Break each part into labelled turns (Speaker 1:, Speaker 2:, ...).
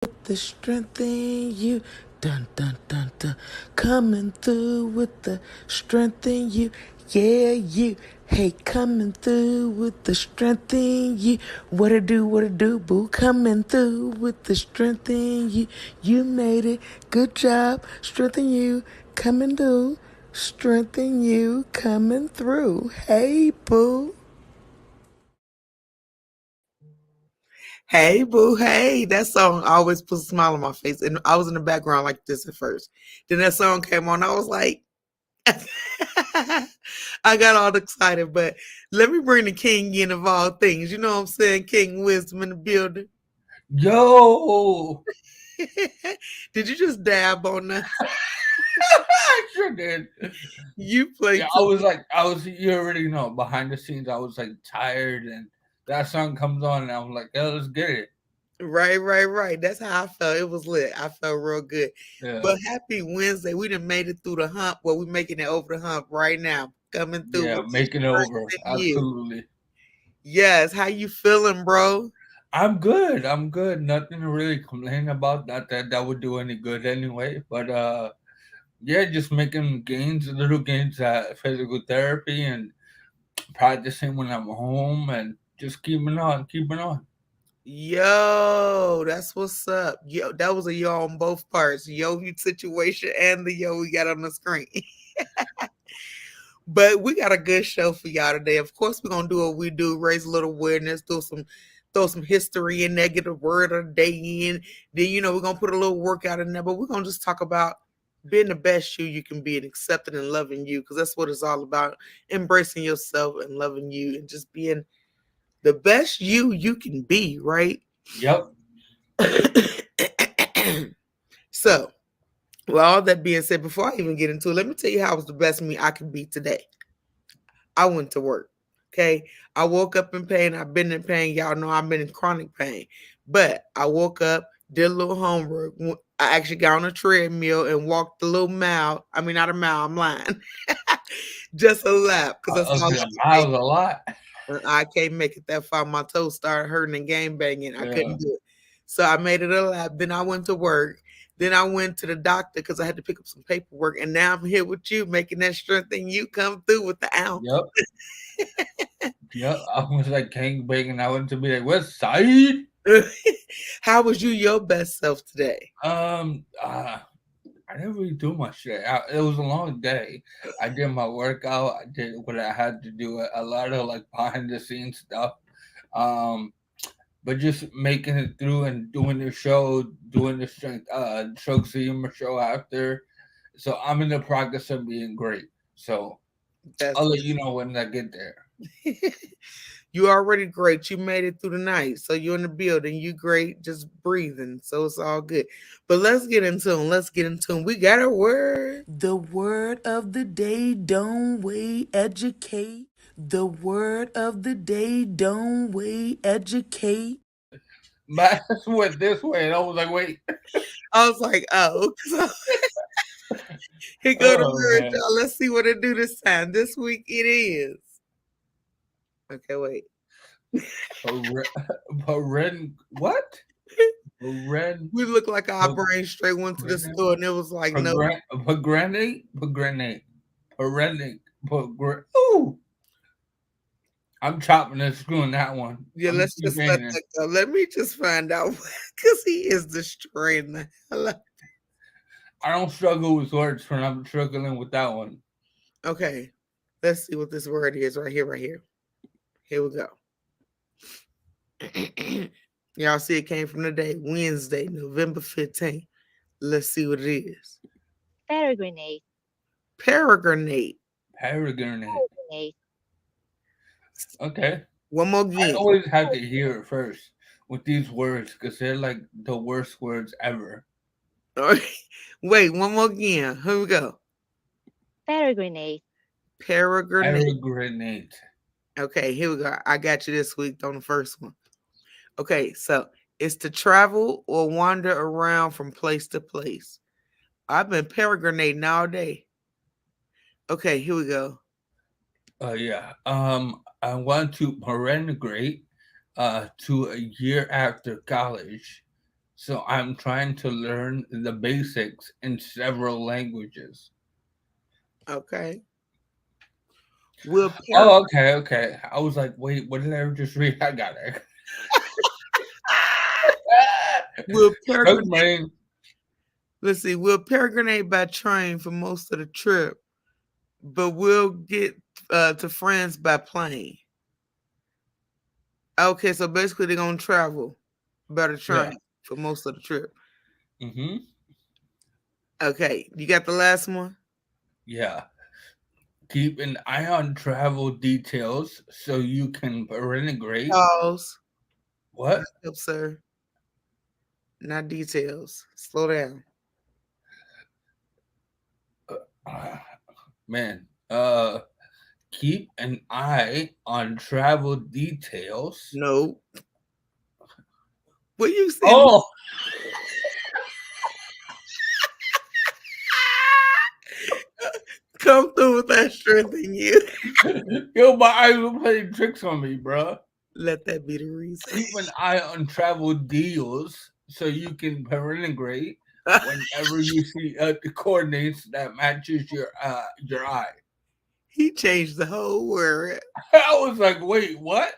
Speaker 1: The strength in you, dun dun dun dun, coming through with the strength in you, yeah, you. Hey, coming through with the strength in you. What it do, boo? Coming through with the strength in you. You made it. Good job. Strength in you. Coming through. Strength in you. Coming through. Hey, boo. Hey, boo. Hey, that song always puts a smile on my face. And I was in the background like this at first. Then that song came on. I was like, I got all excited. But let me bring the king in of all things. You know what I'm saying? King Wisdom in the building.
Speaker 2: Yo,
Speaker 1: Did you just dab on that?
Speaker 2: I sure did.
Speaker 1: You play
Speaker 2: Yeah,
Speaker 1: too.
Speaker 2: you already know, behind the scenes, I was like tired, and that song comes on, and I was like, "Yeah, let's get it."
Speaker 1: Right. That's how I felt. It was lit. I felt real good.
Speaker 2: Yeah,
Speaker 1: But happy Wednesday. We done made it through the hump. Well, we making it over the hump right now. Coming through
Speaker 2: yeah,
Speaker 1: with the
Speaker 2: making it
Speaker 1: strength
Speaker 2: over.
Speaker 1: in you.
Speaker 2: Absolutely.
Speaker 1: Yes. How you feeling, bro?
Speaker 2: I'm good. I'm good. Nothing to really complain about. Not that that would do any good anyway. But yeah, just making gains, little gains at physical therapy, and practicing when I'm home, and just keeping on.
Speaker 1: Yo, that's what's up. Yo, that was a yo on both parts. Yo, you situation and the yo we got on the screen. But we got a good show for y'all today. Of course, we're gonna do what we do, raise a little awareness, throw some history and negative word of the day in. Then we're gonna put a little workout in there, but we're gonna just talk about being the best you can be and accepting and loving you, because that's what it's all about. Embracing yourself and loving you and just being the best you can be, right?
Speaker 2: Yep.
Speaker 1: So, with all that being said, before I even get into it, let me tell you how I was the best me I could be today. I went to work. Okay. I woke up in pain. I've been in pain. Y'all know I've been in chronic pain. But I woke up, did a little homework. I actually got on a treadmill and walked a little mile. I mean, not a mile, I'm lying. Just a lap, because that's all
Speaker 2: Okay,
Speaker 1: I
Speaker 2: a
Speaker 1: can
Speaker 2: mile's a lot.
Speaker 1: I can't make it that far. My toes started hurting and game banging. I
Speaker 2: Yeah.
Speaker 1: couldn't do it. So I made it a lap. Then I went to work. Then I went to the doctor because I had to pick up some paperwork. And now I'm here with you, making that strength in you come through with the ounce.
Speaker 2: Yep. Yep. I was like King Bacon. I went to be like, West Side.
Speaker 1: How was you your best self today?
Speaker 2: Um, uh, I didn't really do much today. It was a long day. I did my workout. I did what I had to do. A lot of like behind the scenes stuff. Um, but just making it through and doing the show, doing the Strokes of Humor show after. So I'm in the progress of being great. So
Speaker 1: That's
Speaker 2: I'll let you
Speaker 1: what's
Speaker 2: know when I get there.
Speaker 1: you already great. You made it through the night. So you're in the building. You great, just breathing. So it's all good. But let's get into them. Let's get into them. We got a word. The word of the day, don't wait, educate. The word of the day, don't wait, educate.
Speaker 2: Max went this way, and I was like, wait.
Speaker 1: I was like, oh, so here go the
Speaker 2: Oh
Speaker 1: word,
Speaker 2: man.
Speaker 1: y'all. Let's see what it do this time. This week it is. Okay, wait.
Speaker 2: Paren, what? Paren,
Speaker 1: We look like our brain straight went to the store and it was like, no.
Speaker 2: Pagranate, Ooh, I'm chopping and screwing that one.
Speaker 1: Yeah,
Speaker 2: I'm
Speaker 1: let's
Speaker 2: keep
Speaker 1: just let
Speaker 2: saying it.
Speaker 1: that go. Let me just find out because he is destroying the hell out.
Speaker 2: I don't struggle with words when I'm struggling with that one.
Speaker 1: Okay, let's see what this word is right here, right here. Here we go. Y'all see it came from the day, Wednesday, November 15th. Let's see what it is.
Speaker 3: Peregrinated.
Speaker 1: Peregrinate.
Speaker 2: Paragonate.
Speaker 3: Peregrinated.
Speaker 2: Okay.
Speaker 1: One more
Speaker 2: I
Speaker 1: again.
Speaker 2: always have to hear it first with these words because they're like the worst words ever.
Speaker 1: All right. Wait, one more again. Here we go.
Speaker 3: Peregrinated.
Speaker 1: Peregrinate.
Speaker 2: Paragonate.
Speaker 1: Okay, here we go. I got you this week on the first one. Okay, so it's to travel or wander around from place to place. I've been peregrinating all day. Okay, here we go.
Speaker 2: Yeah. I want to perennigrate to a year after college. So I'm trying to learn the basics in several languages.
Speaker 1: Okay. Will
Speaker 2: Oh, okay. I was like, wait, what did I just read? I got it.
Speaker 1: Will
Speaker 2: Big
Speaker 1: peregrinate?
Speaker 2: brain.
Speaker 1: Let's see. We'll peregrinate by train for most of the trip, but we'll get to France by plane. Okay, so basically they're gonna travel by the
Speaker 2: Yeah.
Speaker 1: train for most of the trip.
Speaker 2: Mm-hmm.
Speaker 1: Okay, you got the last one?
Speaker 2: Yeah. Keep an eye on travel details so you can renegade.
Speaker 1: Pause.
Speaker 2: What?
Speaker 1: Back up, sir. Not details. Slow down.
Speaker 2: Man. Keep an eye on travel details.
Speaker 1: No. What you said?
Speaker 2: Oh,
Speaker 1: Come through with that strength in you.
Speaker 2: yo, my eyes were playing tricks on me, bro.
Speaker 1: Let that be the reason.
Speaker 2: Keep an eye on travel deals so you can renegade whenever you see the coordinates that matches your eye.
Speaker 1: He changed the whole word.
Speaker 2: I was like, wait, what?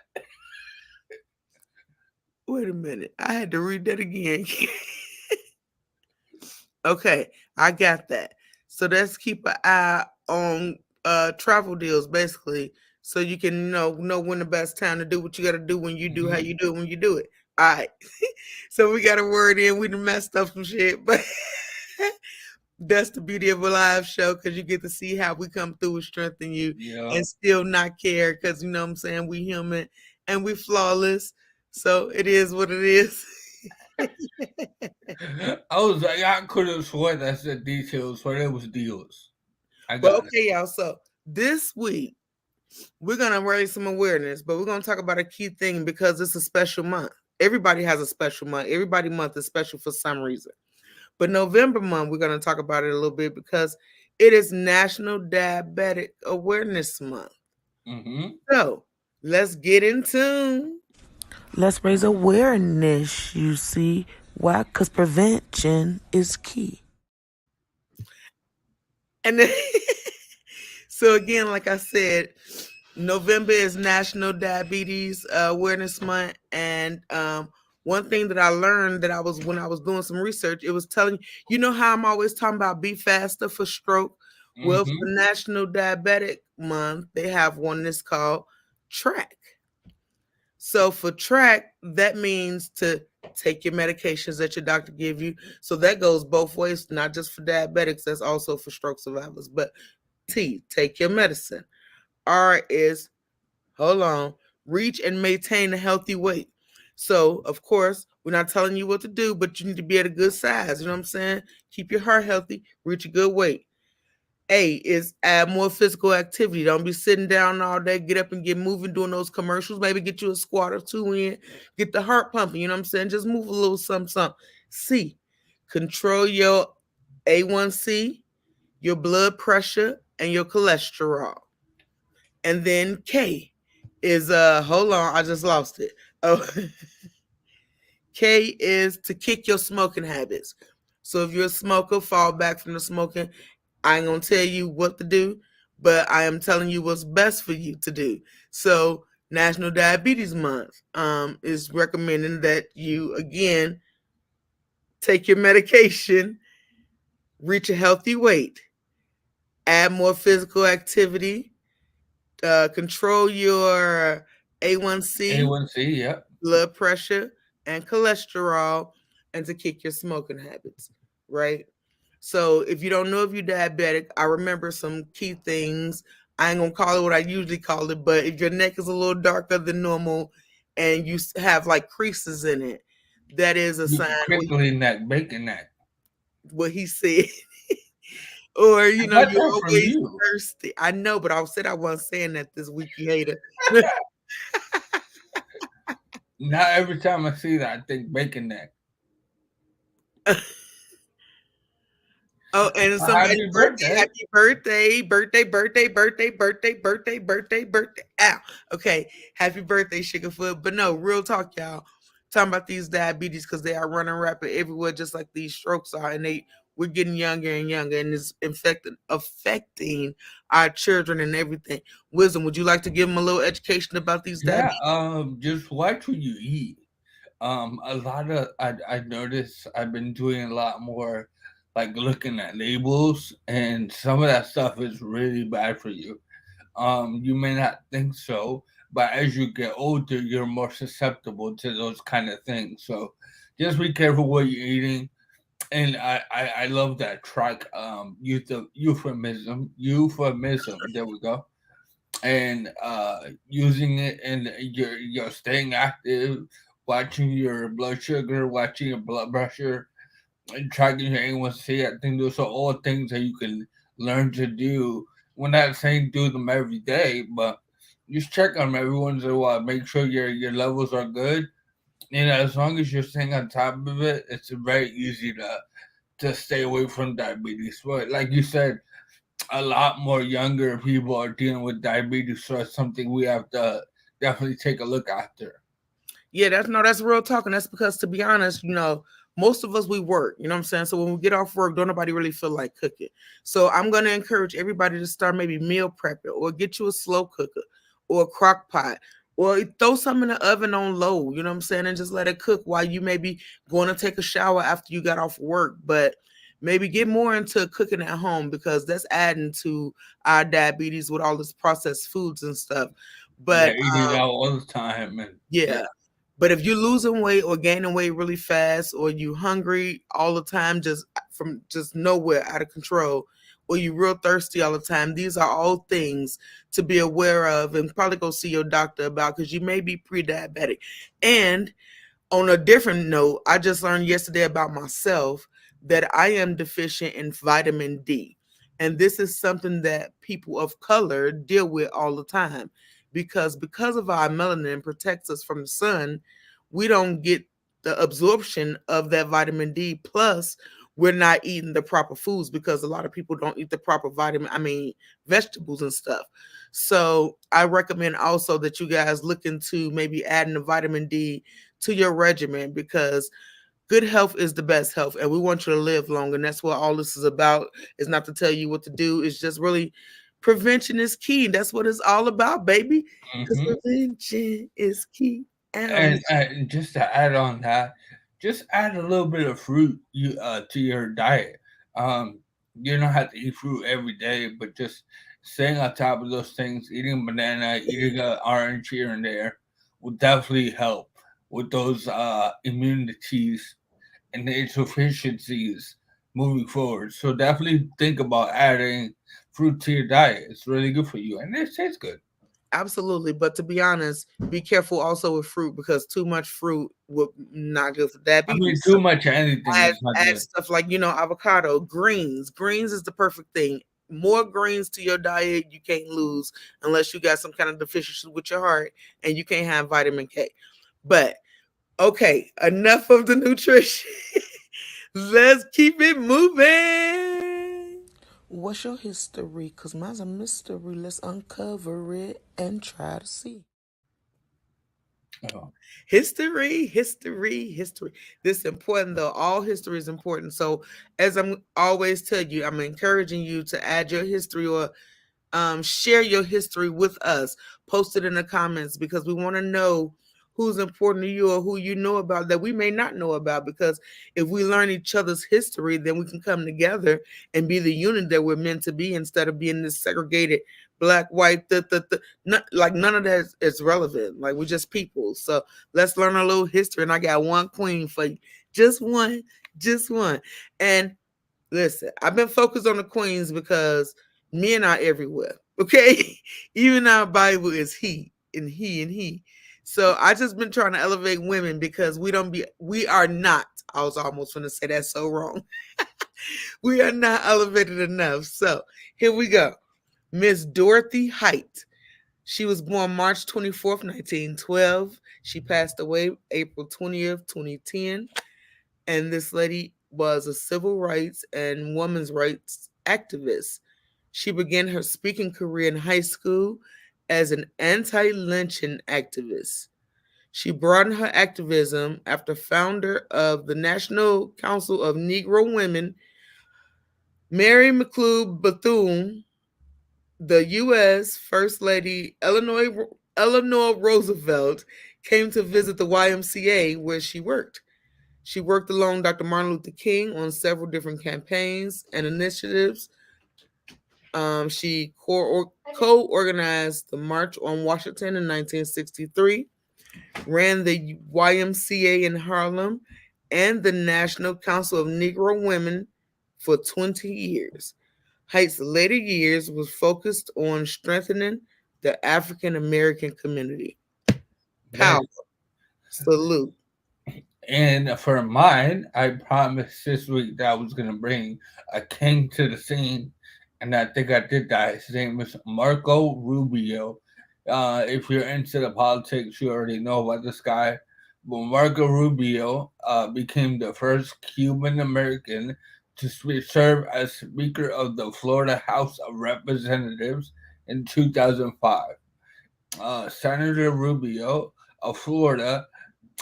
Speaker 1: Wait a minute. I had to read that again. Okay, I got that. So let's keep an eye on travel deals basically, so you can know when the best time to do what you got to do when you do how you do it when you do it. All right. So we got a word in. We done messed up some shit, but that's the beauty of a live show, because you get to see how we come through and strengthen you and still not care, because you know what I'm saying, we human and we flawless. So it is what it is.
Speaker 2: I was like, I could have sworn that said details, but it was deals. I got
Speaker 1: Well,
Speaker 2: it.
Speaker 1: okay, y'all. So this week we're gonna raise some awareness, but we're gonna talk about a key thing because it's a special month. Everybody has a special month. Everybody month is special for some reason. But November month, we're gonna talk about it a little bit because it is National Diabetic Awareness Month.
Speaker 2: Mm-hmm.
Speaker 1: So let's get in tune.
Speaker 4: Let's raise awareness, you see. Why? Because prevention is key.
Speaker 1: And then, so again, like I said, November is National Diabetes Awareness Month, and one thing that I learned that when I was doing some research, it was telling you know how I'm always talking about be faster for stroke. Well, for National Diabetic Month, they have one that's called TRACK. So for TRACK, that means to take your medications that your doctor give you. So that goes both ways, not just for diabetics, that's also for stroke survivors. But T, take your medicine. R is, hold on, reach and maintain a healthy weight. So, of course, we're not telling you what to do, but you need to be at a good size. You know what I'm saying? Keep your heart healthy, reach a good weight. A is add more physical activity. Don't be sitting down all day. Get up and get moving, doing those commercials. Maybe get you a squat or two in. Get the heart pumping. You know what I'm saying? Just move a little something. C, control your A1C, your blood pressure, and your cholesterol. And then K is hold on, I just lost it. Oh, K is to kick your smoking habits. So if you're a smoker, fall back from the smoking. I ain't gonna tell you what to do, but I am telling you what's best for you to do. So National Diabetes Month is recommending that you again take your medication, reach a healthy weight, add more physical activity, control your A1C,
Speaker 2: yep.
Speaker 1: blood pressure, and cholesterol, and to kick your smoking habits, right? So if you don't know if you're diabetic, I remember some key things. I ain't gonna call it what I usually call it, but if your neck is a little darker than normal and you have like creases in it, that is a sign.
Speaker 2: Crinkly neck, bacon neck.
Speaker 1: What he said. Or you know, you're always
Speaker 2: you.
Speaker 1: thirsty. I know, but I said I wasn't saying that this week, you hater.
Speaker 2: Not every time I see that, I think bacon neck.
Speaker 1: Oh, and somebody's birthday. Happy birthday. Ow. Okay. Happy birthday, Sugarfoot. But no, real talk, y'all. talking about these diabetes because they are running rapid everywhere, just like these strokes are, and we're getting younger and younger, and it's affecting our children and everything. Wisdom, would you like to give them a little education about these
Speaker 2: Yeah,
Speaker 1: diabetes?
Speaker 2: just watch what you eat. A lot of I noticed I've been doing a lot more like looking at labels, and some of that stuff is really bad for you. You may not think so, but as you get older, you're more susceptible to those kind of things. So just be careful what you're eating. And I love that track, euphemism. There we go. And using it, and you're staying active, watching your blood sugar, watching your blood pressure, and tracking your A1C. I think those are all things that you can learn to do. We're not saying do them every day, but just check on them every once in a while. Make sure your levels are good. And as long as you're staying on top of it, it's very easy to stay away from diabetes. But like you said, a lot more younger people are dealing with diabetes, so it's something we have to definitely take a look after.
Speaker 1: Yeah, that's real talk. And that's because, to be honest, most of us, we work, you know what I'm saying? So when we get off work, don't nobody really feel like cooking. So I'm going to encourage everybody to start maybe meal prepping, or get you a slow cooker or a crock pot, or throw something in the oven on low, you know what I'm saying? And just let it cook while you maybe going to take a shower after you got off work. But maybe get more into cooking at home, because that's adding to our diabetes with all this processed foods and stuff.
Speaker 2: Yeah,
Speaker 1: But
Speaker 2: eating out all the time, and yeah.
Speaker 1: yeah. But if you're losing weight or gaining weight really fast, or you hungry all the time, just from just nowhere, out of control, or you real thirsty all the time, these are all things to be aware of, and probably go see your doctor about, because you may be pre-diabetic. And on a different note, I just learned yesterday about myself that I am deficient in vitamin D. And this is something that people of color deal with all the time, because of our melanin protects us from the sun, we don't get the absorption of that vitamin D. Plus, we're not eating the proper foods, because a lot of people don't eat the proper vegetables and stuff. So I recommend also that you guys look into maybe adding the vitamin D to your regimen, because good health is the best health, and we want you to live long. And that's what all this is about. Is not to tell you what to do. It's just really, prevention is key. That's what it's all about, baby. Because
Speaker 2: Hmm.
Speaker 1: prevention is key.
Speaker 2: And just to add on that, just add a little bit of fruit to your diet. Um, you don't have to eat fruit every day, but just staying on top of those things, eating banana, eating an orange here and there, will definitely help with those immunities and the insufficiencies moving forward. So definitely think about adding fruit to your diet. It's really good for you, and it tastes good.
Speaker 1: Absolutely. But to be honest, be careful also with fruit, because too much fruit will not good for
Speaker 2: I mean,
Speaker 1: diabetes.
Speaker 2: too much of anything
Speaker 1: add
Speaker 2: is not
Speaker 1: add
Speaker 2: good.
Speaker 1: stuff like, avocado, greens. Greens is the perfect thing. More greens to your diet, you can't lose, unless you got some kind of deficiency with your heart, and you can't have vitamin K. But okay, enough of the nutrition. Let's keep it moving.
Speaker 4: What's your history? Because mine's a mystery. Let's uncover it and try to see.
Speaker 2: Oh.
Speaker 1: History, history, history. This is important though. All history is important. So as I'm always tell you, I'm encouraging you to add your history, or share your history with us. Post it in the comments, because we want to know who's important to you, or who you know about that we may not know about. Because if we learn each other's history, then we can come together and be the unit that we're meant to be, instead of being this segregated black, white, like none of that is relevant. Like, we're just people. So let's learn a little history. And I got one queen for you. Just one, just one. And listen, I've been focused on the queens because men are everywhere. Okay. Even our Bible is he and he and he. So I just been trying to elevate women, because we are not, I was almost going to say that so wrong. We are not elevated enough. So here we go. Miss Dorothy Height. She was born March 24th, 1912. She passed away April 20th, 2010. And this lady was a civil rights and women's rights activist. She began her speaking career in high school as an anti lynching activist. She broadened her activism after founder of the National Council of Negro Women, Mary McLeod Bethune, the U.S. First Lady Eleanor Roosevelt came to visit the YMCA where she worked. She worked along Dr. Martin Luther King on several different campaigns and initiatives. She co-organized the March on Washington in 1963, ran the YMCA in Harlem, and the National Council of Negro Women for 20 years. Haight's later years was focused on strengthening the African American community. Power. Salute.
Speaker 2: And for mine, I promised this week that I was going to bring a king to the scene, and I think I did that. His name is Marco Rubio. If you're into the politics, you already know about this guy. But Marco Rubio became the first Cuban American to serve as Speaker of the Florida House of Representatives in 2005. Senator Rubio of Florida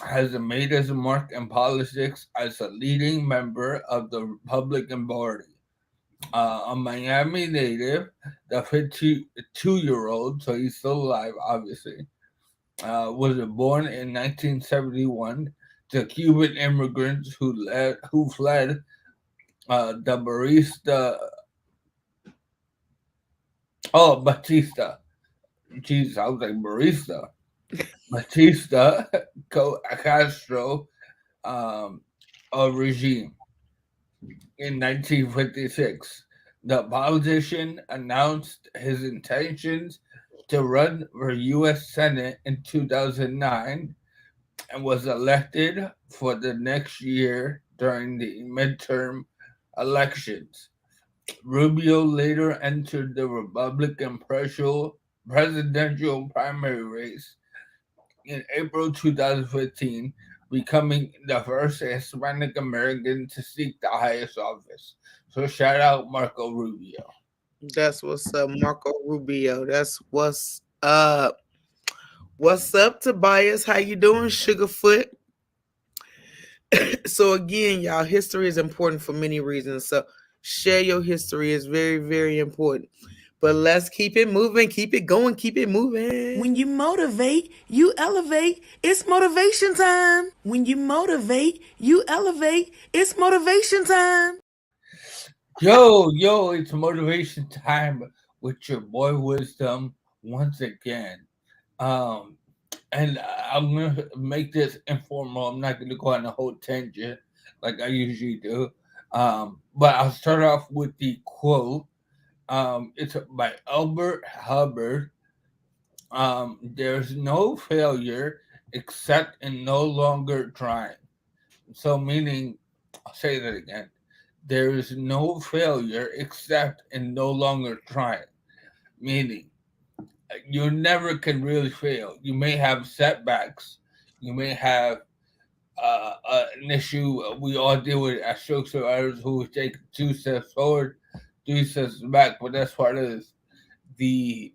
Speaker 2: has made his mark in politics as a leading member of the Republican Party. A Miami native, the 52-year-old, so he's still alive, obviously, was born in 1971 to Cuban immigrants who fled the Batista. Jesus, I was like barista. Batista Castro regime in 1956. The politician announced his intentions to run for U.S. Senate in 2009 and was elected for the next year during the midterm elections. Rubio later entered the Republican presidential primary race in April 2015, becoming the first Hispanic American to seek the highest office. So shout out Marco Rubio.
Speaker 1: That's what's up, Marco Rubio. That's what's up. What's up, Tobias? How you doing, Sugarfoot? So again, y'all, history is important for many reasons. So share your history is very, very important. But let's keep it moving, keep it going, keep it moving.
Speaker 4: When you motivate, you elevate. It's motivation time. When you motivate, you elevate. It's motivation time.
Speaker 2: Yo, it's motivation time with your boy Wisdom once again. And I'm gonna make this informal. I'm not gonna go on a whole tangent like I usually do. But I'll start off with the quote. It's by Albert Hubbard. There's no failure except in no longer trying. So, meaning, I'll say that again. There is no failure except in no longer trying. Meaning, you never can really fail. You may have setbacks. You may have an issue we all deal with as stroke survivors who take 2 steps forward, 3 steps back, but that's part of this. The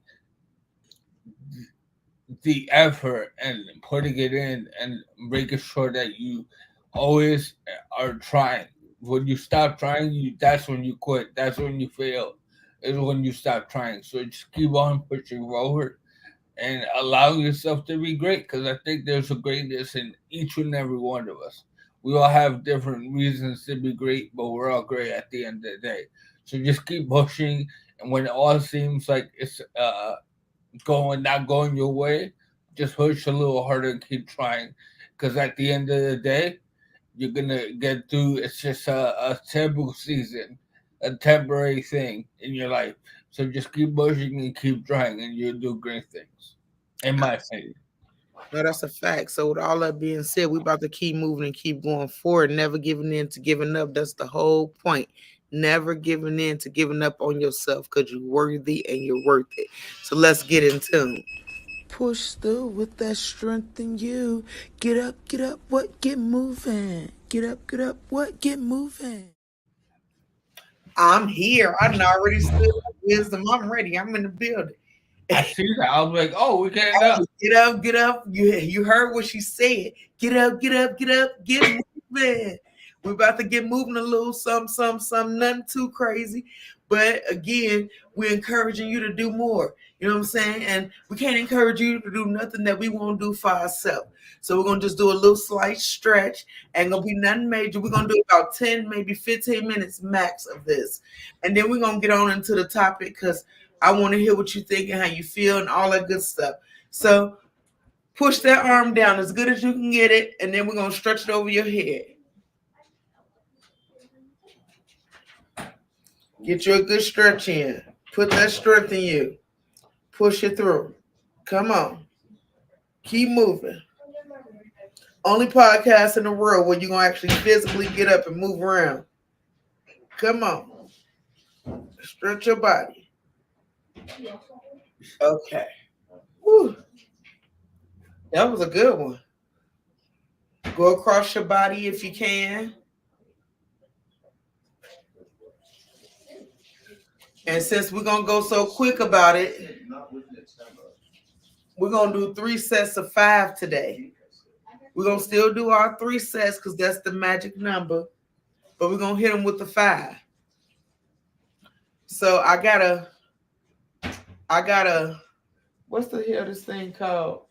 Speaker 2: effort and putting it in and making sure that you always are trying. When you stop trying, that's when you quit. That's when you fail. Is when you stop trying. So just keep on pushing forward and allow yourself to be great, because I think there's a greatness in each and every one of us. We all have different reasons to be great, but we're all great at the end of the day. So just keep pushing, and when it all seems like it's not going your way, just push a little harder and keep trying, because at the end of the day, you're gonna get through. It's just a temporary season, a temporary thing in your life. So just keep pushing and keep trying, and you'll do great things, in my opinion.
Speaker 1: No, that's a fact. So with all that being said, we about to keep moving and keep going forward, never giving in to giving up. That's the whole point. Never giving in to giving up on yourself, because you're worthy and you're worth it. So let's get in tune.
Speaker 4: Push through with that strength in you. Get up, what? Get moving. Get up, what? Get moving.
Speaker 1: I'm here. I done already stood up, Wisdom. I'm ready. I'm in the building.
Speaker 2: I see that. I was like, oh, we getting up.
Speaker 1: Get up, get up. You heard what she said. Get up, get up, get up, get moving. We're about to get moving a little something, nothing too crazy. But again, we're encouraging you to do more. You know what I'm saying? And we can't encourage you to do nothing that we won't do for ourselves. So we're going to just do a little slight stretch. Ain't going to be nothing major. We're going to do about 10, maybe 15 minutes max of this. And then we're going to get on into the topic because I want to hear what you think and how you feel and all that good stuff. So push that arm down as good as you can get it. And then we're going to stretch it over your head. Get you a good stretch in. Put that strength in you. Push it through. Come on. Keep moving. Only podcast in the world where you're going to actually physically get up and move around. Come on. Stretch your body. Okay. Whew. That was a good one. Go across your body if you can. And since we're going to go so quick about it, we're going to do 3 sets of 5 today. We're going to still do our 3 sets because that's the magic number. But we're going to hit them with the 5. So I got a, what's the hell this thing called?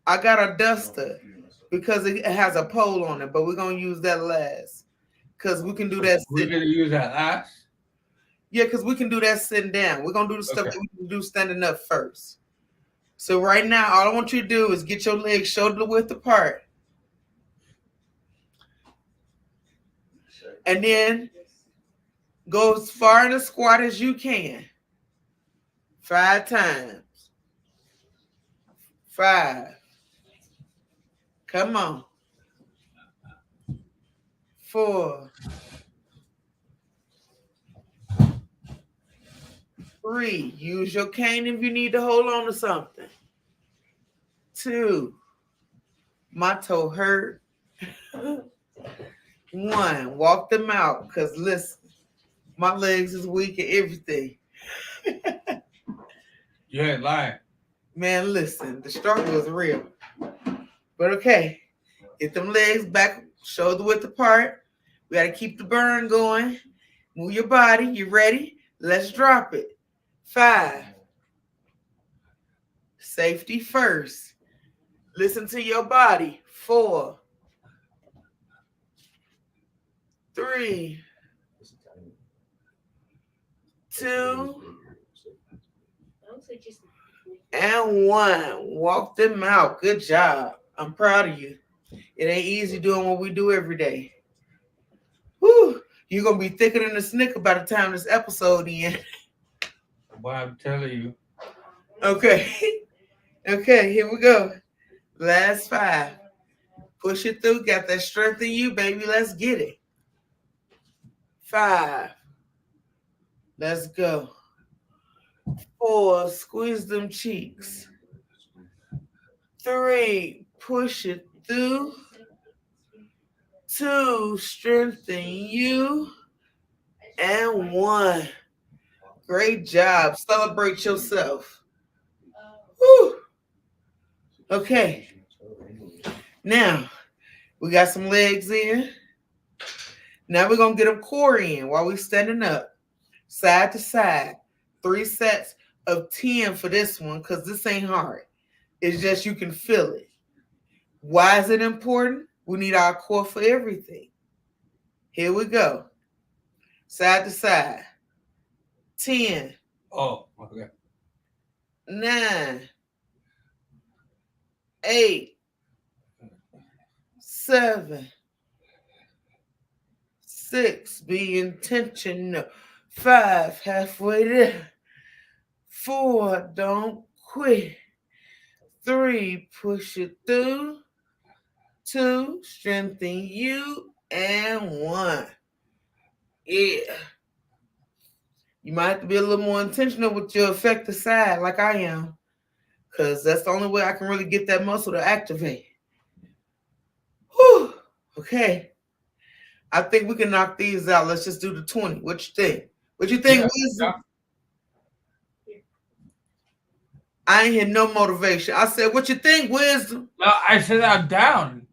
Speaker 1: I got a duster because it has a pole on it, but we're going to use that last because we can do that.
Speaker 2: We're going to use that last?
Speaker 1: Yeah, because we can do that sitting down. We're going to do the stuff that we can do standing up first. So right now, all I want you to do is get your legs shoulder width apart. And then go as far in the squat as you can. 5 times. 5. Come on. 4. 3. Use your cane if you need to hold on to something. 2. My toe hurt. 1. Walk them out because listen, my legs is weak and everything.
Speaker 2: You ain't lying.
Speaker 1: Man, listen, the struggle is real. But okay, get them legs back, shoulder width apart. We got to keep the burn going. Move your body. You ready? Let's drop it. 5. Safety first. Listen to your body. 4. 3. 2. And 1. Walk them out. Good job. I'm proud of you. It ain't easy doing what we do every day. Whew. You're going to be thicker than a Snicker by the time this episode ends.
Speaker 2: Well, I'm telling you.
Speaker 1: Okay. Okay, here we go. Last 5. Push it through. Got that strength in you, baby. Let's get it. 5. Let's go. 4. Squeeze them cheeks. 3. Push it through. 2. Strengthen you. And 1. Great job. Celebrate yourself. Whew. Okay. Now, we got some legs in. Now we're going to get them core in while we're standing up. Side to side. 3 sets of 10 for this one because this ain't hard. It's just you can feel it. Why is it important? We need our core for everything. Here we go. Side to side. 10.
Speaker 2: Oh, okay.
Speaker 1: 9. 8. 7. 6. Be intentional. 5. Halfway there. 4. Don't quit. 3. Push it through. 2. Strengthen you. And 1. Yeah. You might have to be a little more intentional with your effective side like I am. Because that's the only way I can really get that muscle to activate. Whew. Okay. I think we can knock these out. Let's just do the 20. What you think? What you think, Wisdom? I ain't hear no motivation. I said, what you think, Wisdom?
Speaker 2: No, I said I'm down.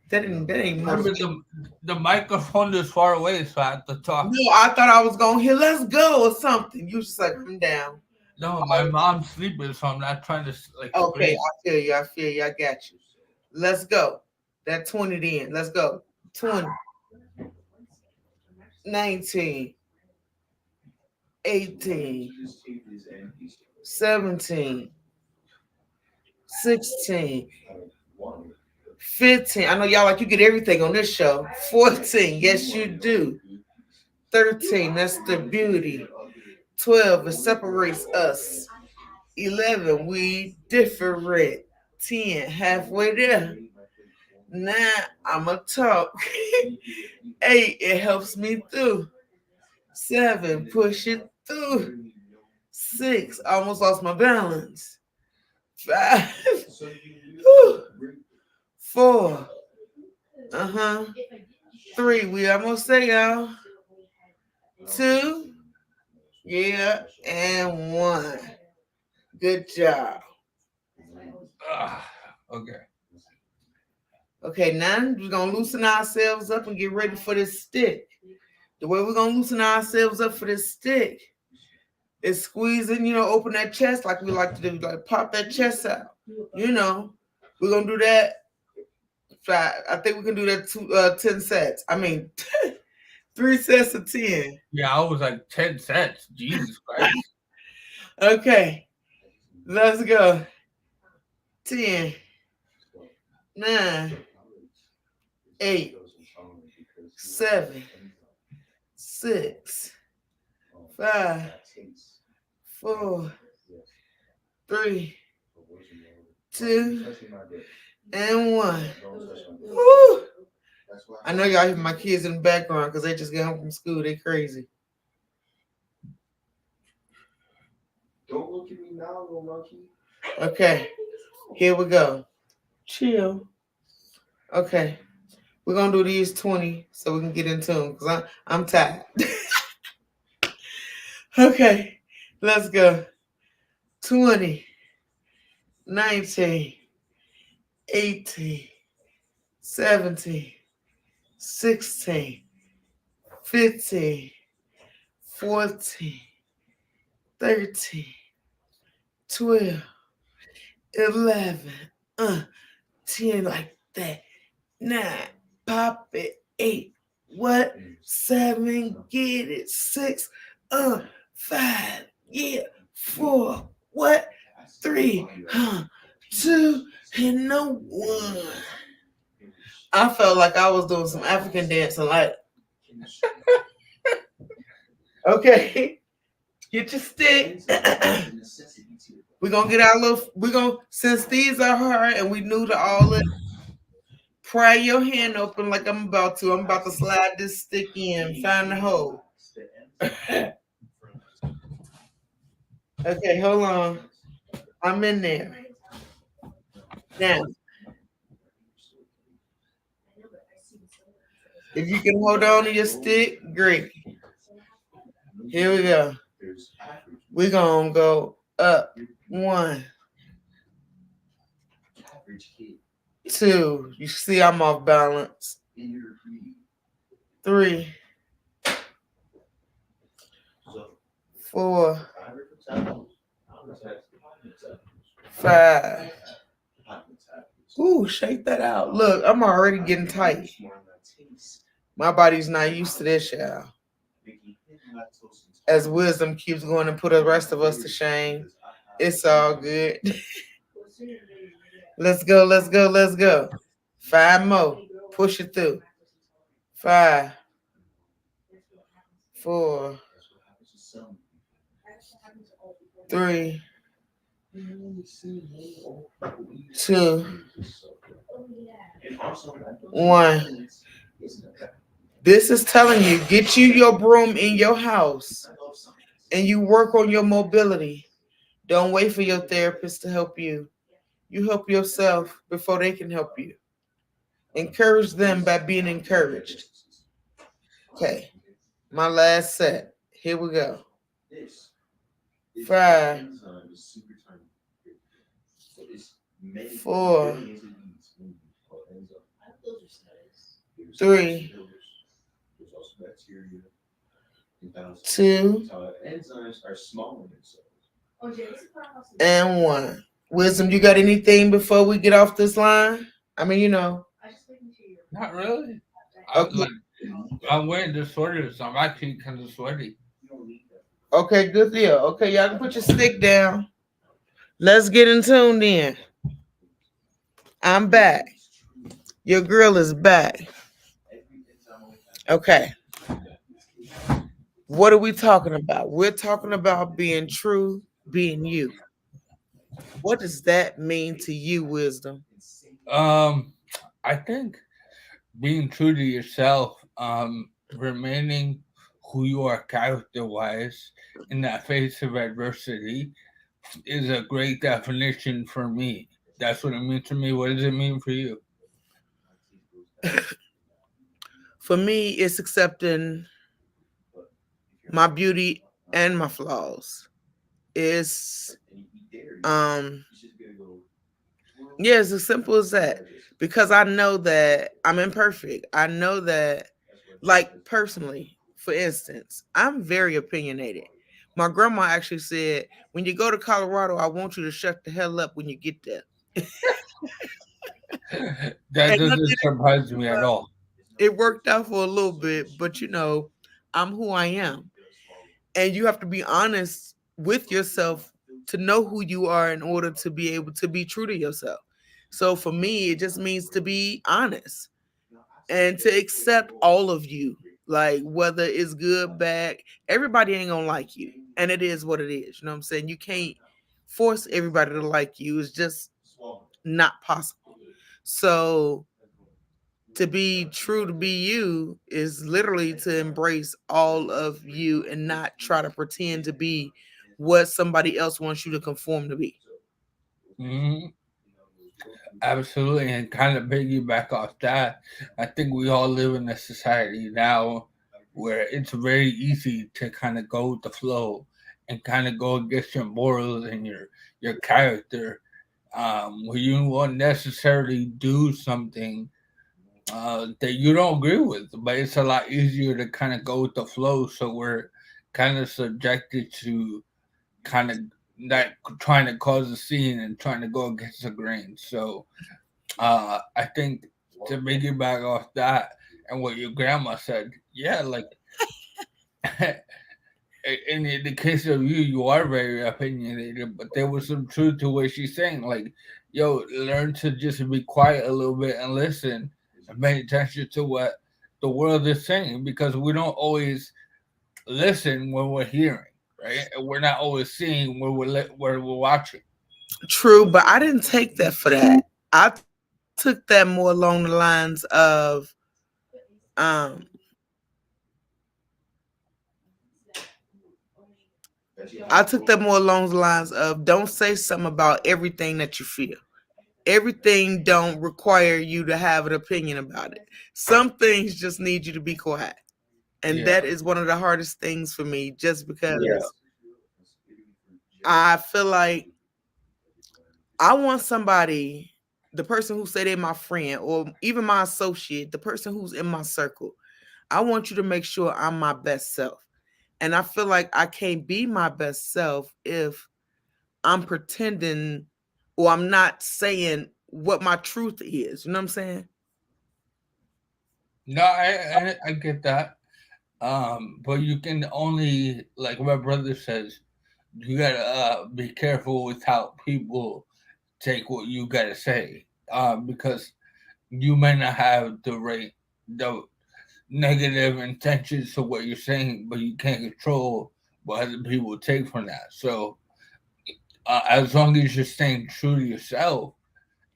Speaker 1: That ain't
Speaker 2: Remember,
Speaker 1: motivation.
Speaker 2: the microphone is far away, so I have to talk.
Speaker 1: No, I thought I was going to hear, let's go or something. You just like, come down.
Speaker 2: No, my mom's sleeping, so I'm not trying to like.
Speaker 1: Okay,
Speaker 2: scream.
Speaker 1: I feel you. I got you. Let's go. That 20 then. Let's go. 20. 19. 18. 17. 16. 15. I know y'all like you get everything on this show. 14. Yes, you do. 13. That's the beauty. 12. It separates us. 11. We different. 10. Halfway there. 9. I'ma talk. 8. It helps me through. 7. Push it through. 6. Almost lost my balance. 5. 4. 3. We almost there, y'all. 2. Yeah. And 1. Good job.
Speaker 2: Okay.
Speaker 1: Okay, now we're going to loosen ourselves up and get ready for this stick. The way we're going to loosen ourselves up for this stick is squeezing, open that chest like we like to do, like pop that chest out. We're going to do that. I think we can do that 10 sets. I mean, 3 sets of 10.
Speaker 2: Yeah, I was like 10 sets. Jesus Christ.
Speaker 1: Okay, let's go. 10, 9, 8, 7, 6, 5, 4, 3, 2, and 1. Woo! I know y'all hear my kids in the background because they just get home from school. They crazy.
Speaker 5: Don't look at me now, little monkey.
Speaker 1: Okay, here we go. Chill. Okay, we're gonna do these 20 so we can get into them because I'm tired. Okay, let's go. 20, 19, 18, 17, 16, 15, 14, 13, 12, 11, 10 like that. 9, pop it. 8, what? 7, get it. 6, 5, yeah. 4, what? 3, 2, and no 1. I felt like I was doing some African dancing, like. Okay, get your stick. We're gonna get our since these are hard and we new to all of it, pry your hand open like I'm about to. I'm about to slide this stick in, find the hole. Okay, hold on. I'm in there. Now, if you can hold on to your stick, great. Here we go. We're going to go up. 1, 2. You see I'm off balance. 3, 4, 5. Ooh, shake that out. Look, I'm already getting tight. My body's not used to this, y'all. As wisdom keeps going and put the rest of us to shame, it's all good. Let's go, let's go, let's go. 5 more. Push it through. 5, 4, 3, 2, 1. This is telling you, get you your broom in your house and you work on your mobility. Don't wait for your therapist to help you. You help yourself before they can help you. Encourage them by being encouraged. Okay, my last set. Here we go. 5, 4, 3, 2, and 1. Wisdom, you got anything before we get off this line? I mean,
Speaker 2: Not really.
Speaker 1: Okay.
Speaker 2: I'm wearing the sweater, so I'm actually kind of sweaty.
Speaker 1: Okay, good deal. Okay, y'all can put your stick down. Let's get in tune then. I'm back. Your girl is back. Okay. What are we talking about? We're talking about being true, being you. What does that mean to you, Wisdom?
Speaker 2: I think being true to yourself, remaining who you are character wise in that face of adversity is a great definition for me. That's what it means to me. What does it mean for you?
Speaker 1: For me, it's accepting my beauty and my flaws. It's yeah, it's as simple as that. Because I know that I'm imperfect. I know that, like, personally, for instance, I'm very opinionated. My grandma actually said, when you go to Colorado, I want you to shut the hell up when you get there.
Speaker 2: That doesn't surprise me at all.
Speaker 1: It worked out for a little bit, but I'm who I am. And you have to be honest with yourself to know who you are in order to be able to be true to yourself. So for me, it just means to be honest and to accept all of you, like whether it's good, bad. Everybody ain't gonna like you, and it is what it is. You know what I'm saying? You can't force everybody to like you. It's just not possible. So to be true to be you is literally to embrace all of you and not try to pretend to be what somebody else wants you to conform to be.
Speaker 2: Mm-hmm. Absolutely, and kind of piggyback off that, I think we all live in a society now where it's very easy to kind of go with the flow and kind of go against your morals and your character, where you won't necessarily do something that you don't agree with, but it's a lot easier to kind of go with the flow. So we're kind of subjected to kind of not trying to cause a scene and trying to go against the grain. So I think to piggyback off that and what your grandma said, yeah, like in the case of you, you are very opinionated, but there was some truth to what she's saying. Like, yo, learn to just be quiet a little bit and listen and pay attention to what the world is saying, because we don't always listen when we're hearing, right? And we're not always seeing where we're watching.
Speaker 1: True, but I didn't take that for that. I took that more along the lines of don't say something about everything that you feel. Everything don't require you to have an opinion about it. Some things just need you to be quiet. And that is one of the hardest things for me, just because I feel like I want somebody, the person who say they're my friend or even my associate, the person who's in my circle, I want you to make sure I'm my best self. And I feel like I can't be my best self if I'm pretending or I'm not saying what my truth is. You know what I'm saying?
Speaker 2: No, I get that. But you can only, like my brother says, you gotta be careful with how people take what you gotta say, because you may not have the negative intentions to what you're saying, but you can't control what other people take from that. So as long as you're staying true to yourself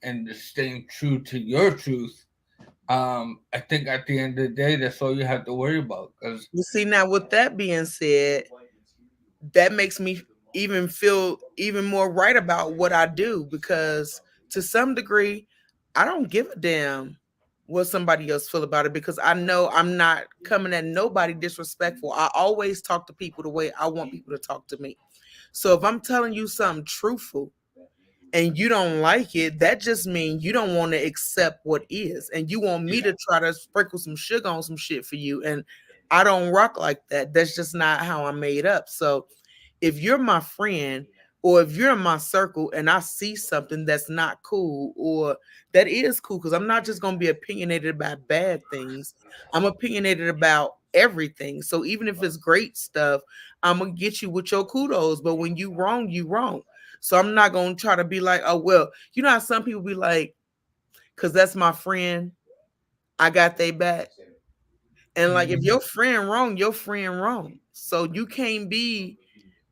Speaker 2: and just staying true to your truth, I think at the end of the day, that's all you have to worry about. Because
Speaker 1: you see, now with that being said, that makes me even feel even more right about what I do, because to some degree, I don't give a damn what somebody else feel about it, because I know I'm not coming at nobody disrespectful. I always talk to people the way I want people to talk to me. So if I'm telling you something truthful and you don't like it, that just means you don't want to accept what is. And you want me to try to sprinkle some sugar on some shit for you. And I don't rock like that. That's just not how I'm made up. So if you're my friend or if you're in my circle and I see something that's not cool or that is cool, because I'm not just going to be opinionated about bad things, I'm opinionated about everything. So even if it's great stuff, I'm going to get you with your kudos. But when you wrong, you wrong. So I'm not going to try to be like, oh, well, you know how some people be like, because that's my friend, I got they back. And like, if your friend wrong, your friend wrong. So you can't be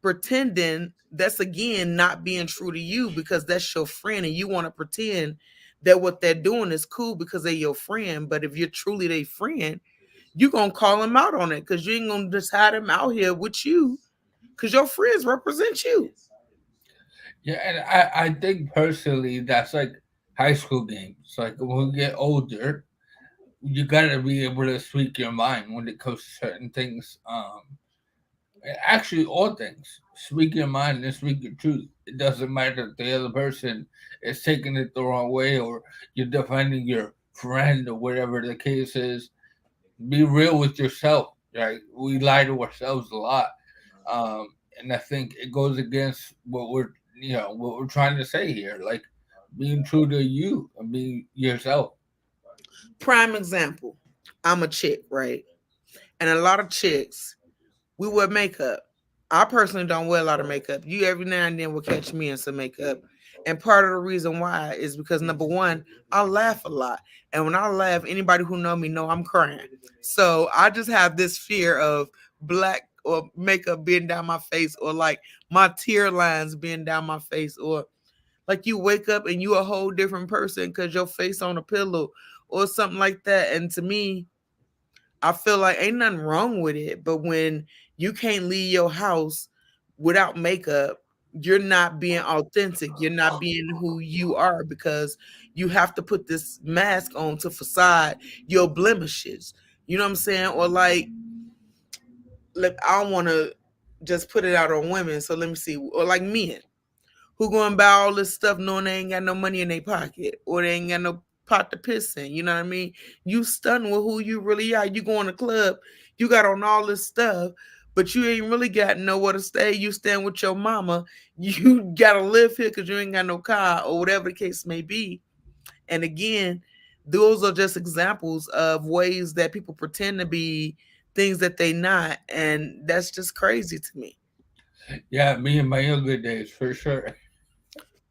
Speaker 1: pretending. That's again not being true to you because that's your friend and you want to pretend that what they're doing is cool because they're your friend. But if you're truly their friend, you're going to call them out on it because you ain't going to just hide them out here with you because your friends represent you.
Speaker 2: Yeah, and I think personally that's like high school games. Like when we get older, you gotta be able to speak your mind when it comes to certain things. Actually, all things. Speak your mind and speak your truth. It doesn't matter if the other person is taking it the wrong way or you're defending your friend or whatever the case is. Be real with yourself. Right? We lie to ourselves a lot, and I think it goes against what we're trying to say here. Like being true to you and being yourself.
Speaker 1: Prime example, I'm a chick, right? And a lot of chicks, we wear makeup. I personally don't wear a lot of makeup. You every now and then will catch me in some makeup. And part of the reason why is because number one, I laugh a lot. And when I laugh, anybody who know me know I'm crying. So I just have this fear of black or makeup being down my face or like my tear lines being down my face or like you wake up and you a whole different person because your face on a pillow or something like that. And to me, I feel like ain't nothing wrong with it, but when you can't leave your house without makeup, you're not being authentic. You're not being who you are because you have to put this mask on to facade your blemishes. You know what I'm saying? Or like, I don't want to just put it out on women. So let me see. Or like men who go and buy all this stuff knowing they ain't got no money in their pocket or they ain't got no pot to piss in. You know what I mean? You stunned with who you really are. You go in the club, you got on all this stuff, but you ain't really got nowhere to stay. You stand with your mama. You gotta live here because you ain't got no car or whatever the case may be. And again, those are just examples of ways that people pretend to be things that they not, and that's just crazy to me.
Speaker 2: Yeah, me in my younger days for sure.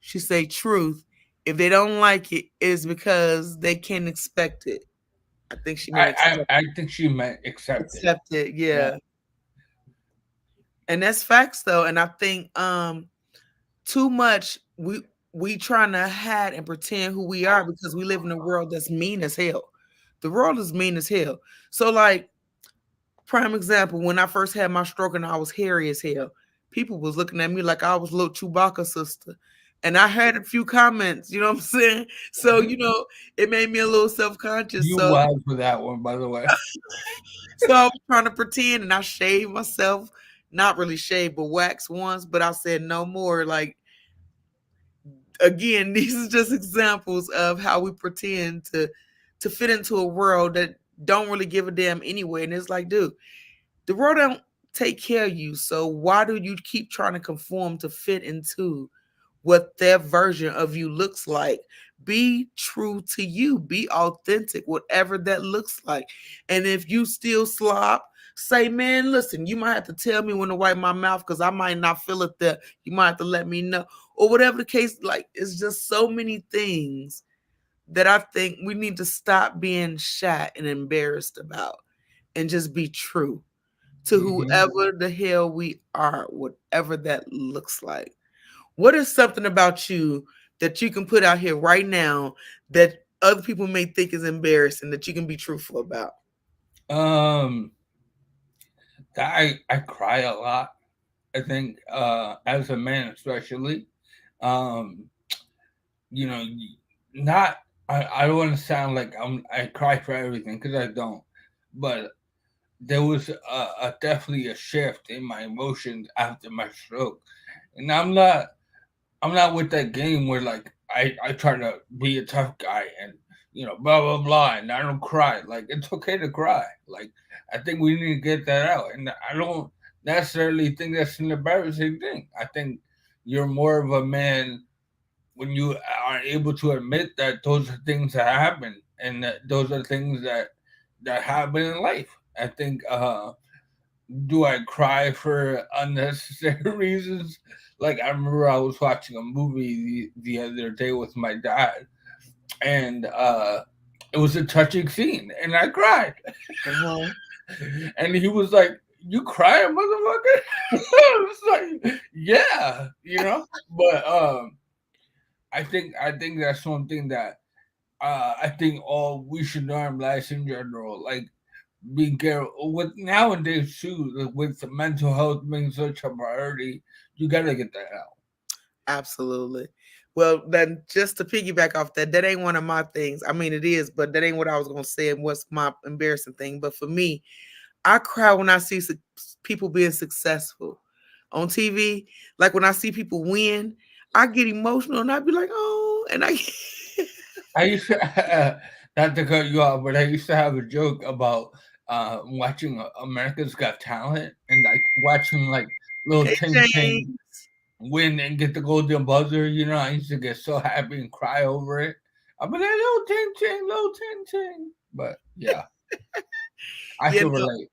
Speaker 1: She say truth. If they don't like it, it's because they can't expect it. I think she meant
Speaker 2: I think she meant accept it.
Speaker 1: accept it. Yeah.
Speaker 2: Yeah.
Speaker 1: And that's facts though. And I think too much we trying to hide and pretend who we are because we live in a world that's mean as hell. The world is mean as hell. So like prime example, when I first had my stroke and I was hairy as hell, people was looking at me like I was little Chewbacca sister. And I had a few comments, you know what I'm saying? So, it made me a little self-conscious.
Speaker 2: You
Speaker 1: So,
Speaker 2: wild for that one, by the way.
Speaker 1: so I was trying to pretend and I shaved myself. Not really shaved, but wax once. But I said no more. Like, again, these are just examples of how we pretend to fit into a world that don't really give a damn anyway. And it's like, dude, the world don't take care of you. So why do you keep trying to conform to fit into what their version of you looks like? Be true to you. Be authentic, whatever that looks like. And if you still slop, say, man, listen, you might have to tell me when to wipe my mouth because I might not feel it there. You might have to let me know. Or whatever the case, like it's just so many things that I think we need to stop being shy and embarrassed about and just be true to whoever the hell we are, whatever that looks like. What is something about you that you can put out here right now that other people may think is embarrassing that you can be truthful about?
Speaker 2: I cry a lot. I think as a man especially, um, not I don't want to sound like I cry for everything because I don't, but there was definitely a shift in my emotions after my stroke, and I'm not I'm not with that game where like I try to be a tough guy and blah blah blah and I don't cry. Like it's okay to cry. Like I think we need to get that out. And I don't necessarily think that's an embarrassing thing. I think you're more of a man when you are able to admit that those are things that happen and that those are things that happen in life. I think do I cry for unnecessary reasons? Like I remember I was watching a movie the other day with my dad, and it was a touching scene, and I cried.
Speaker 1: Uh-huh.
Speaker 2: And he was like, "You crying, motherfucker?" I was like, "Yeah," But I think that's something that I think all we should normalize in general. Like being careful with nowadays too, with mental health being such a priority, you gotta get that out.
Speaker 1: Absolutely. Well, then just to piggyback off that, that ain't one of my things. I mean, it is, but that ain't what I was gonna say and what's my embarrassing thing. But for me, I cry when I see people being successful on TV. Like when I see people win, I get emotional and I be like, oh, and
Speaker 2: I used to not to cut you off, but I used to have a joke about watching America's Got Talent and like watching like little
Speaker 1: hey
Speaker 2: Ting Ting
Speaker 1: James.
Speaker 2: win and get the golden buzzer. I used to get so happy and cry over it. I'd be like, little Ting Ting, little Ting Ting. But yeah, I
Speaker 1: You
Speaker 2: can
Speaker 1: know,
Speaker 2: relate.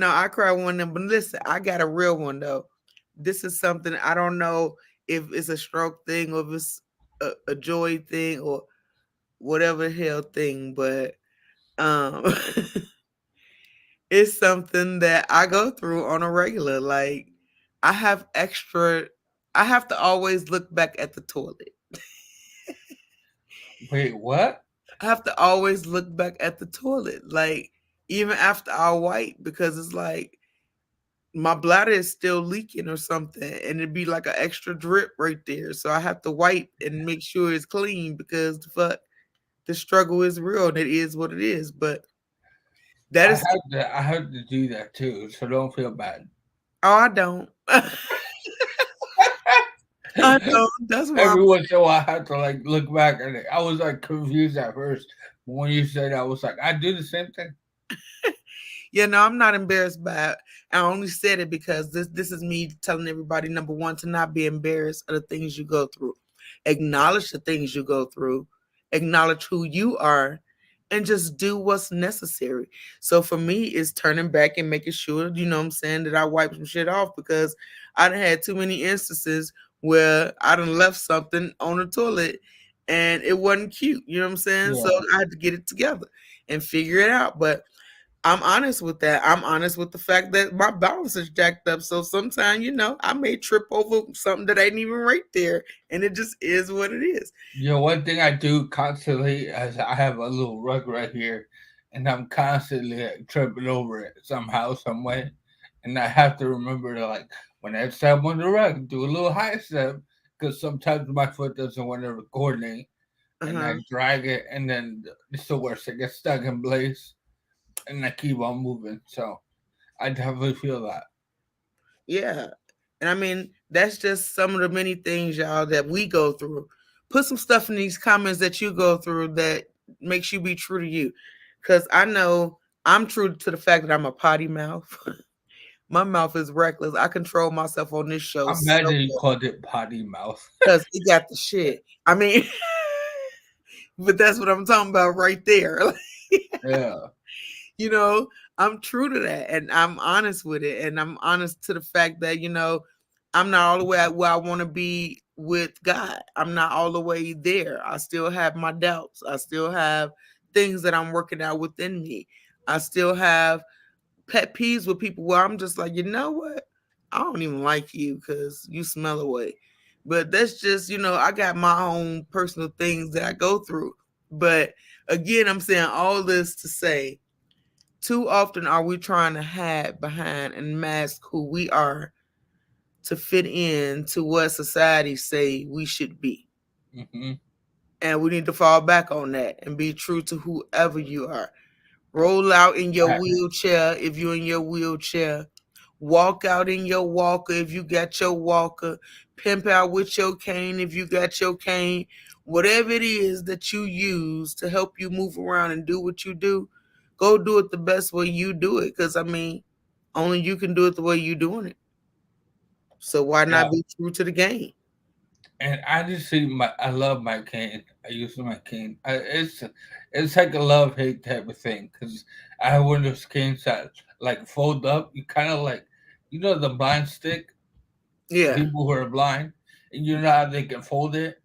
Speaker 1: I cry one of them. But listen, I got a real one though. This is something I don't know if it's a stroke thing or if it's a joy thing or whatever the hell thing, but um it's something that I go through on a regular. Like I have extra I have to always look back at the toilet.
Speaker 2: Wait, what?
Speaker 1: I have to always look back at the toilet. Like even after I wipe because it's like my bladder is still leaking or something and it'd be like an extra drip right there. So I have to wipe and make sure it's clean because the struggle is real and it is what it is. But that
Speaker 2: I
Speaker 1: is
Speaker 2: had to do that too, so don't feel bad.
Speaker 1: oh I don't. I don't. That's why
Speaker 2: Every once in a while, I had to like look back at it. I was like confused at first, but when you said that, I was like, I do the same thing.
Speaker 1: I'm not embarrassed by it. I only said it because this is me telling everybody number one to not be embarrassed of the things you go through. Acknowledge the things you go through, acknowledge who you are, and just do what's necessary. So for me, it's turning back and making sure, what I'm saying, that I wipe some shit off because I done had too many instances where I done left something on the toilet and it wasn't cute. You know what I'm saying? So
Speaker 2: Yeah.
Speaker 1: I had to get it together and figure it out. But I'm honest with that. I'm honest with the fact that my balance is jacked up. So sometimes, I may trip over something that ain't even right there. And it just is what it is.
Speaker 2: One thing I do constantly is I have a little rug right here, and I'm constantly like, tripping over it somehow, some way, and I have to remember to like when I step on the rug, do a little high step because sometimes my foot doesn't want to coordinate, and I
Speaker 1: Uh-huh.
Speaker 2: drag it, and then it's the worst. It gets stuck in place, and I keep on moving. So I definitely feel that.
Speaker 1: Yeah. And I mean, that's just some of the many things, y'all, that we go through. Put some stuff in these comments that you go through that makes you be true to you. Because I know I'm true to the fact that I'm a potty mouth. My mouth is reckless. I control myself on this show so
Speaker 2: Imagine you called it potty mouth.
Speaker 1: because it got the shit. I mean, but that's what I'm talking about right there.
Speaker 2: Yeah.
Speaker 1: you know, I'm true to that and I'm honest with it. And I'm honest to the fact that, I'm not all the way at where I want to be with God. I'm not all the way there. I still have my doubts. I still have things that I'm working out within me. I still have pet peeves with people where I'm just like, you know what? I don't even like you because you smell away. But that's just, I got my own personal things that I go through. But again, I'm saying all this to say, too often are we trying to hide behind and mask who we are to fit in to what society say we should be.
Speaker 2: Mm-hmm.
Speaker 1: And we need to fall back on that and be true to whoever you are. Roll out in your wheelchair if you're in your wheelchair. Walk out in your walker if you got your walker. pimp out with your cane if you got your cane. Whatever it is that you use to help you move around and do what you do, go do it the best way you do it. Because, I mean, only you can do it the way you're doing it. So why
Speaker 2: Yeah.
Speaker 1: not be true to the game?
Speaker 2: And I just see I love my cane. I use my cane. It's like a love hate type of thing because I have one of those canes that like fold up. You kind of like, the blind stick.
Speaker 1: Yeah,
Speaker 2: People who are blind, and you know how they can fold it.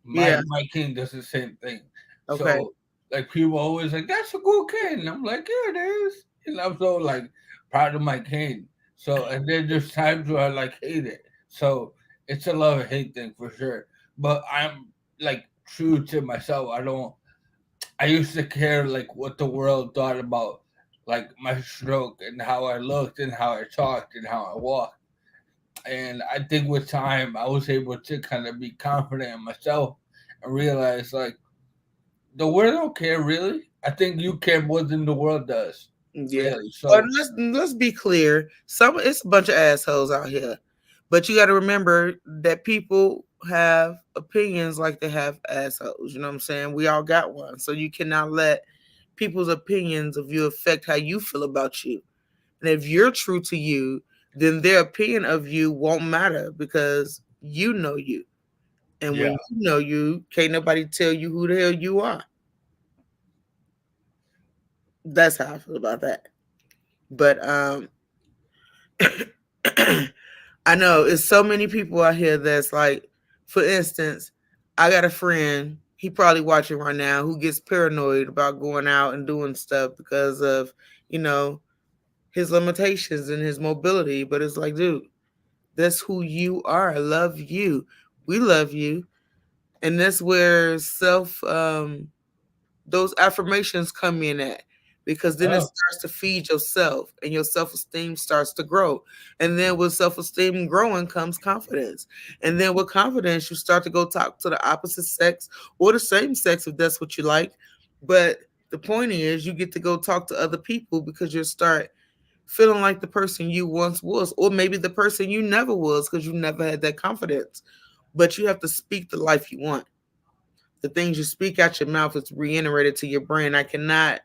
Speaker 2: My
Speaker 1: yeah,
Speaker 2: my cane does the same thing.
Speaker 1: okay.
Speaker 2: So like people always like that's a cool cane. And I'm like, yeah, it is. And I'm so like proud of my cane. So and then there's times where I like hate it. So it's a love and hate thing for sure. But I'm like true to myself. I used to care like what the world thought about like my stroke and how I looked and how I talked and how I walked. And I think with time I was able to kind of be confident in myself and realize like the world don't care really. I think you care more than the world does,
Speaker 1: Yeah.
Speaker 2: really.
Speaker 1: But
Speaker 2: So
Speaker 1: let's be clear. It's a bunch of assholes out here. But you got to remember that people have opinions like they have assholes. You know what I'm saying? We all got one. So you cannot let people's opinions of you affect how you feel about you. And if you're true to you, then their opinion of you won't matter because you know you. And when
Speaker 2: yeah,
Speaker 1: you know you, can't nobody tell you who the hell you are. That's how I feel about that. But I know it's so many people out here that's like, for instance, I got a friend, he probably watching right now, who gets paranoid about going out and doing stuff because of, you know, his limitations and his mobility. But it's like, dude, that's who you are. I love you. We love you. And that's where those affirmations come in at, because then it
Speaker 2: oh,
Speaker 1: starts to feed yourself and your self-esteem starts to grow. And then with self-esteem growing comes confidence. And then with confidence, you start to go talk to the opposite sex or the same sex if that's what you like. But the point is you get to go talk to other people because you start feeling like the person you once was, or maybe the person you never was because you never had that confidence. But you have to speak the life you want. The things you speak out your mouth is reiterated to your brain. I cannot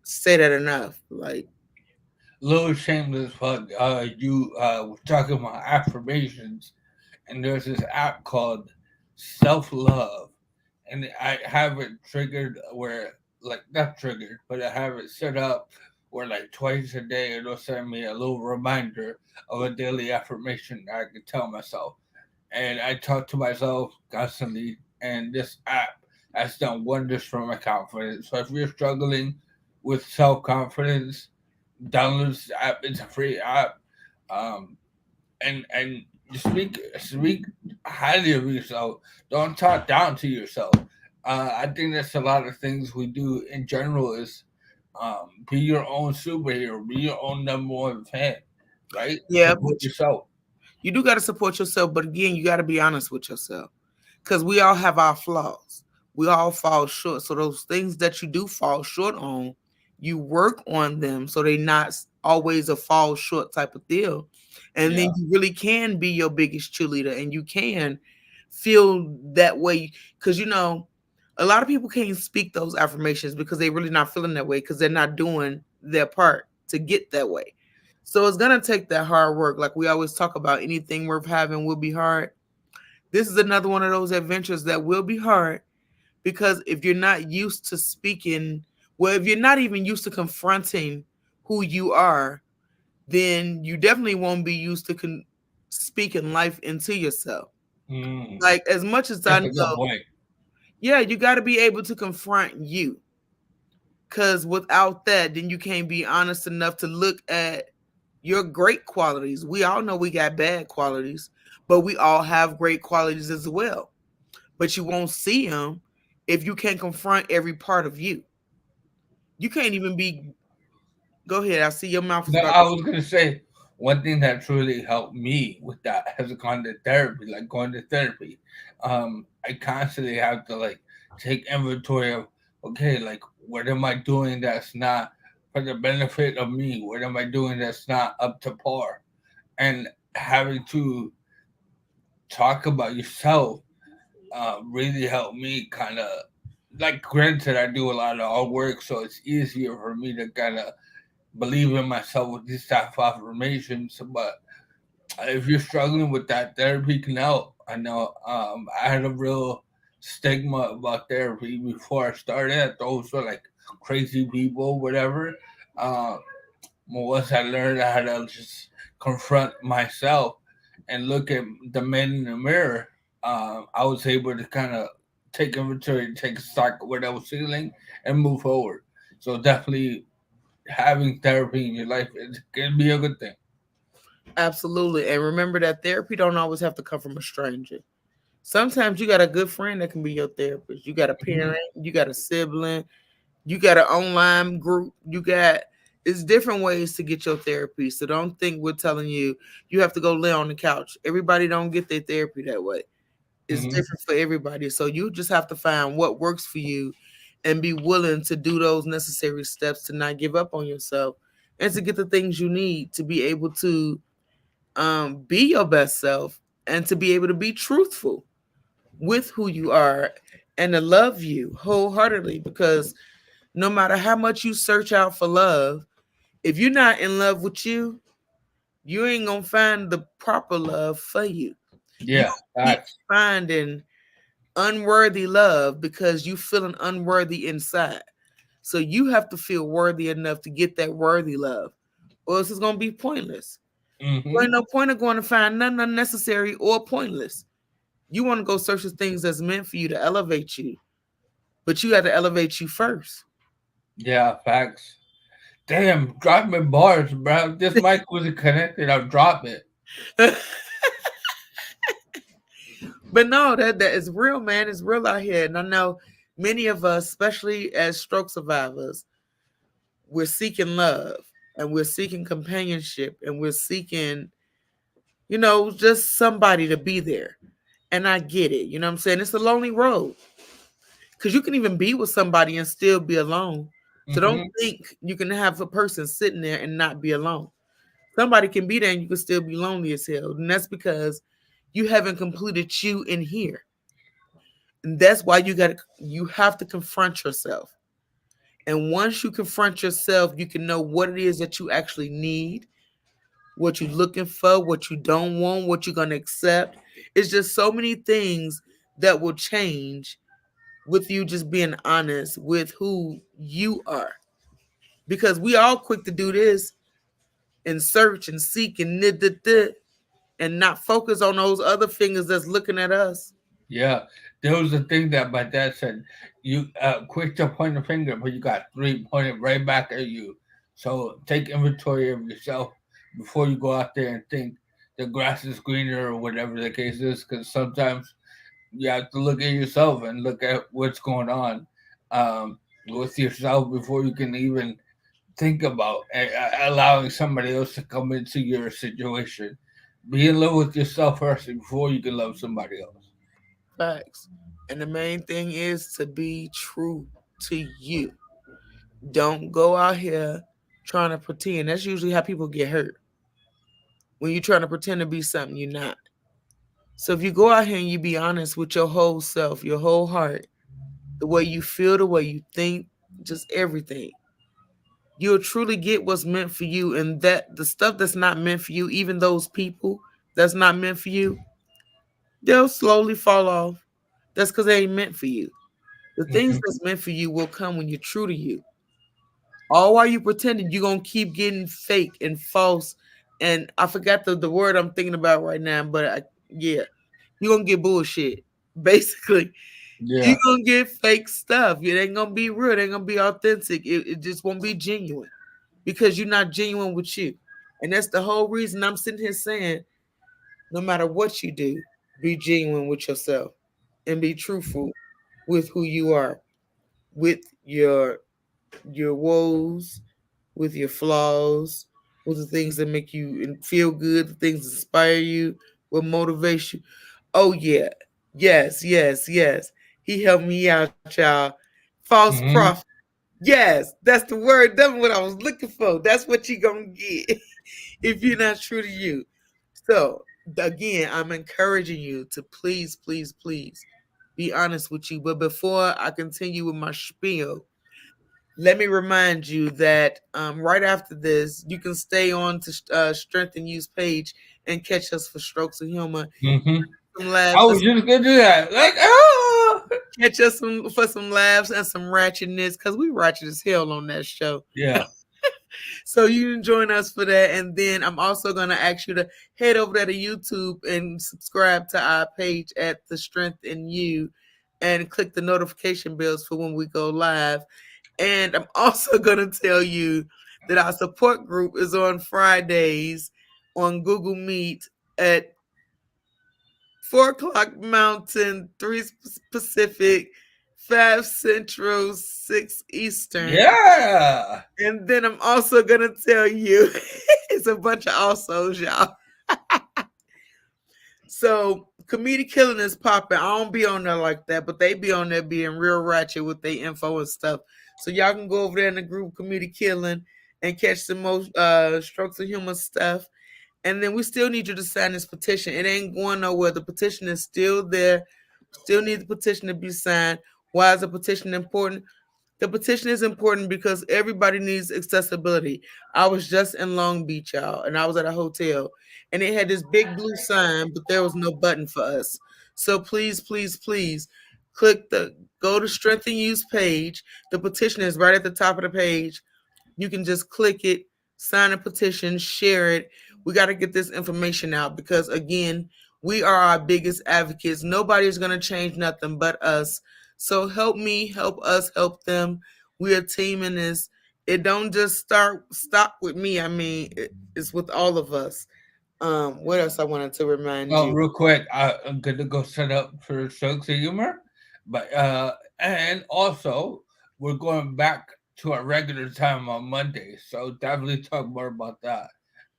Speaker 1: say that enough. Like,
Speaker 2: little shameless plug. You were talking about affirmations, and there's this app called Self Love, and I have it triggered where like not triggered, but I have it set up where like twice a day it'll send me a little reminder of a daily affirmation I can tell myself, and I talk to myself constantly. And this app has done wonders for my confidence. So if you're struggling with self confidence, download this app. It's a free app, um, and speak highly of yourself. Don't talk down to yourself. I think that's a lot of things we do in general is be your own superhero, be your own number one fan, right?
Speaker 1: yeah,
Speaker 2: Support yourself.
Speaker 1: you do got to support yourself. But again, you got to be honest with yourself because we all have our flaws. We all fall short. So those things that you do fall short on, you work on them so they not always a fall short type of deal. And
Speaker 2: Yeah.
Speaker 1: then you really can be your biggest cheerleader and you can feel that way. Because, a lot of people can't speak those affirmations because they really not feeling that way because they're not doing their part to get that way. So it's going to take that hard work. Like we always talk about, anything worth having will be hard. This is another one of those adventures that will be hard because if you're not used to speaking, well, if you're not even used to confronting who you are, then you definitely won't be used to speaking life into yourself.
Speaker 2: Mm,
Speaker 1: Like as much as I
Speaker 2: that's a good
Speaker 1: know,
Speaker 2: point.
Speaker 1: yeah, you got to be able to confront you, because without that, then you can't be honest enough to look at your great qualities. We all know we got bad qualities, but we all have great qualities as well. But you won't see them if you can't confront every part of you. You can't even be. Go ahead. I see your mouth is
Speaker 2: No,
Speaker 1: about
Speaker 2: I
Speaker 1: to.
Speaker 2: was gonna say one thing that truly helped me with that has gone to therapy, like going to therapy. I constantly have to like take inventory of okay, like what am I doing that's not for the benefit of me? What am I doing that's not up to par? And having to talk about yourself really helped me kind of, like, granted, I do a lot of hard work, so it's easier for me to kind of believe in myself with these type of affirmations. But if you're struggling with that, therapy can help. I know I had a real stigma about therapy before I started. I thought those were like crazy people, whatever. Uh, but once I learned how to just confront myself and look at the man in the mirror, I was able to kind of take inventory, take stock of what I was feeling, and move forward. So definitely having therapy in your life can be a good thing.
Speaker 1: Absolutely. And remember that therapy don't always have to come from a stranger. Sometimes you got a good friend that can be your therapist. You got a parent, you got a sibling, you got an online group, it's different ways to get your therapy. So don't think we're telling you you have to go lay on the couch. Everybody don't get their therapy that way. It's
Speaker 2: Mm-hmm.
Speaker 1: different for everybody. So you just have to find what works for you and be willing to do those necessary steps to not give up on yourself and to get the things you need to be able to be your best self and to be able to be truthful with who you are and to love you wholeheartedly, because no matter how much you search out for love, if you're not in love with you, you ain't gonna find the proper love for you. You
Speaker 2: Yeah,
Speaker 1: keep
Speaker 2: that's
Speaker 1: finding unworthy love because you feeling unworthy inside. So you have to feel worthy enough to get that worthy love, or else it's gonna be pointless. There
Speaker 2: mm-hmm.
Speaker 1: ain't no point of going to find nothing unnecessary or pointless. You want to go search for things that's meant for you to elevate you, but you have to elevate you first.
Speaker 2: Yeah, facts. Damn, dropping bars, bro. This mic wasn't connected. I'll drop it.
Speaker 1: But no, that is real, man. It's real out here. And I know many of us, especially as stroke survivors, we're seeking love and we're seeking companionship and we're seeking, just somebody to be there. And I get it. You know what I'm saying? It's a lonely road because you can even be with somebody and still be alone. So don't
Speaker 2: Mm-hmm.
Speaker 1: think you can have a person sitting there and not be alone. Somebody can be there and you can still be lonely as hell. And that's because you haven't completed you in here. And that's why you have to confront yourself. And once you confront yourself, you can know what it is that you actually need, what you're looking for, what you don't want, what you're gonna accept. It's just so many things that will change with you just being honest with who you are. Because we all quick to do this and search and seek and not focus on those other fingers that's looking at us.
Speaker 2: Yeah, there was a thing that my dad said. You quick to point a finger, but you got three pointed right back at you. So take inventory of yourself before you go out there and think the grass is greener or whatever the case is. Because sometimes you have to look at yourself and look at what's going on with yourself before you can even think about allowing somebody else to come into your situation. Be in love with yourself first before you can love somebody else.
Speaker 1: Facts. And the main thing is to be true to you. Don't go out here trying to pretend. That's usually how people get hurt. When you're trying to pretend to be something you're not. So if you go out here and you be honest with your whole self, your whole heart, the way you feel, the way you think, just everything, you'll truly get what's meant for you. And that the stuff that's not meant for you, even those people that's not meant for you, they'll slowly fall off. That's because they ain't meant for you. The things
Speaker 2: Mhm.
Speaker 1: that's meant for you will come when you're true to you. All while you pretending, you're gonna keep getting fake and false. And I forgot the word I'm thinking about right now, but yeah, you're gonna get bullshit. Basically, you're
Speaker 2: Yeah.
Speaker 1: gonna get fake stuff. It ain't gonna be real, it ain't gonna be authentic. It just won't be genuine because you're not genuine with you. And that's the whole reason I'm sitting here saying, no matter what you do, be genuine with yourself and be truthful with who you are, with your woes, with your flaws, with the things that make you feel good, the things that inspire you, what motivates you. Oh yeah, yes, yes, yes. He helped me out, y'all. False
Speaker 2: Hmm.
Speaker 1: prophet. Yes, that's the word. That's what I was looking for. That's what you gonna get if you're not true to you. So again, I'm encouraging you to please, please, please be honest with you. But before I continue with my spiel, let me remind you that right after this, you can stay on to Strength and Use page and catch us for Strokes of Humor.
Speaker 2: Mm-hmm.
Speaker 1: Some
Speaker 2: I
Speaker 1: laughs,
Speaker 2: was just gonna do that. Like, oh,
Speaker 1: catch us for some laughs and some ratchetness, because we ratchet as hell on that show.
Speaker 2: yeah.
Speaker 1: So you can join us for that. And then I'm also going to ask you to head over there to YouTube and subscribe to our page at The Strength in You and click the notification bells for when we go live. And I'm also going to tell you that our support group is on Fridays on Google Meet at 4 o'clock Mountain, 3 Pacific, 5 Central, 6 Eastern.
Speaker 2: Yeah.
Speaker 1: And then I'm also going to tell you, it's a bunch of alsos, y'all. So, Comedic Killing is popping. I don't be on there like that, but they be on there being real ratchet with their info and stuff. So, y'all can go over there in the group Comedic Killing and catch some more Strokes of Humor stuff. And then we still need you to sign this petition. It ain't going nowhere. The petition is still there. Still need the petition to be signed. Why is the petition important? The petition is important because everybody needs accessibility. I was just in Long Beach, y'all, and I was at a hotel, and it had this big blue sign, but there was no button for us. So please, please, please go to Strength and Use page. The petition is right at the top of the page. You can just click it, sign a petition, share it. We got to get this information out because, again, we are our biggest advocates. Nobody's going to change nothing but us. So help me, help us, help them. We're a team in this. It don't just stop with me. I mean, it's with all of us. What else I wanted to remind you?
Speaker 2: Real quick, I'm gonna go set up for Strokes of Humor, but and also we're going back to our regular time on Monday, so definitely talk more about that.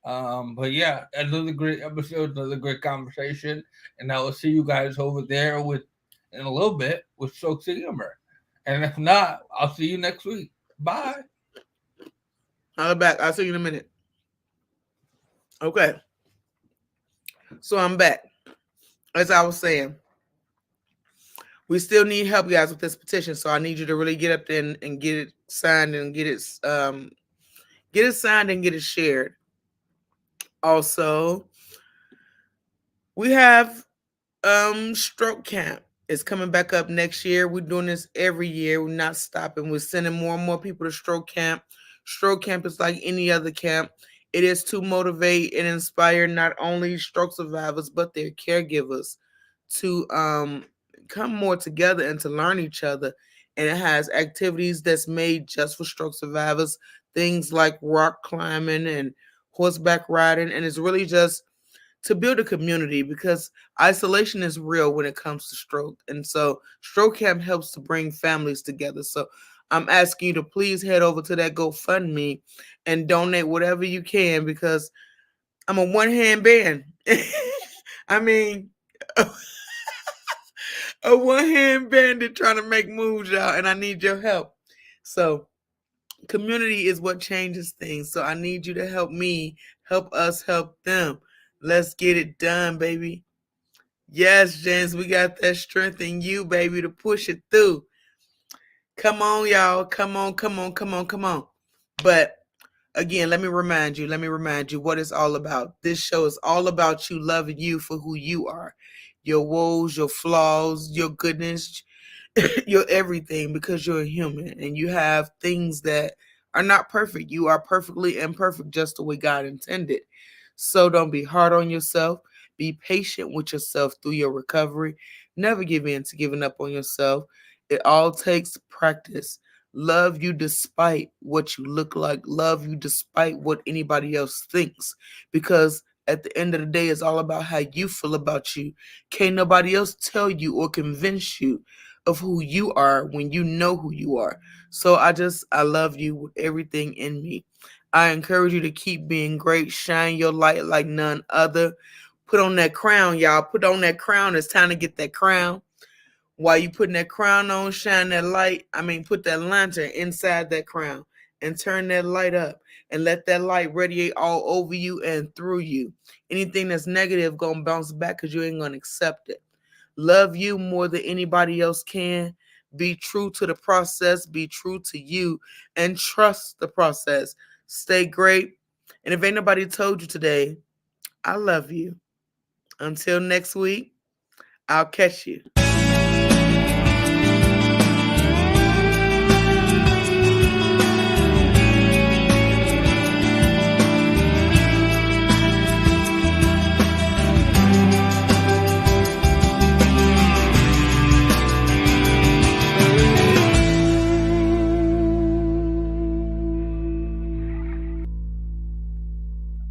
Speaker 2: But yeah, another great episode, another great conversation, and I will see you guys over there in a little bit with Strokes of Humor. And if not, I'll see you next week. Bye.
Speaker 1: I'll be back. I'll see you in a minute. Okay. So I'm back. As I was saying, we still need help, guys, with this petition. So I need you to really get up there and get it signed and get it signed and get it shared. Also, we have Stroke Camp. It's coming back up next year. We're doing this every year. We're not stopping. We're sending more and more people to Stroke Camp. Stroke Camp is like any other camp. It is to motivate and inspire not only stroke survivors, but their caregivers to come more together and to learn each other. And it has activities that's made just for stroke survivors, things like rock climbing and horseback riding. And it's really just to build a community because isolation is real when it comes to stroke. And so Stroke Camp helps to bring families together. So I'm asking you to please head over to that GoFundMe and donate whatever you can because I'm a one-hand band. I mean, a one-hand bandit trying to make moves, y'all, and I need your help. So community is what changes things. So I need you to help me, help us, help them. Let's get it done, baby. Yes, James, we got that strength in you, baby, to push it through. Come on, y'all. Come on. But again, let me remind you what it's all about. This show is all about you loving you for who you are. Your woes, your flaws, your goodness, your everything, because you're a human and you have things that are not perfect. You are perfectly imperfect just the way God intended. So don't be hard on yourself. Be patient with yourself through your recovery. Never give in to giving up on yourself. It all takes practice. Love you despite what you look like. Love you despite what anybody else thinks. Because at the end of the day, it's all about how you feel about you. Can't nobody else tell you or convince you of who you are when you know who you are. So I love you with everything in me. I encourage you to keep being great. Shine your light like none other. Put on that crown, y'all. Put on that crown. It's time to get that crown. While you putting that crown on, shine that light. Put that lantern inside that crown. and turn that light up and let that light radiate all over you and through you. Anything that's negative gonna bounce back because you ain't gonna accept it. Love you more than anybody else can. Be true to the process, be true to you, and trust the process. Stay great. And if ain't nobody told you today, I love you. Until next week, I'll catch you.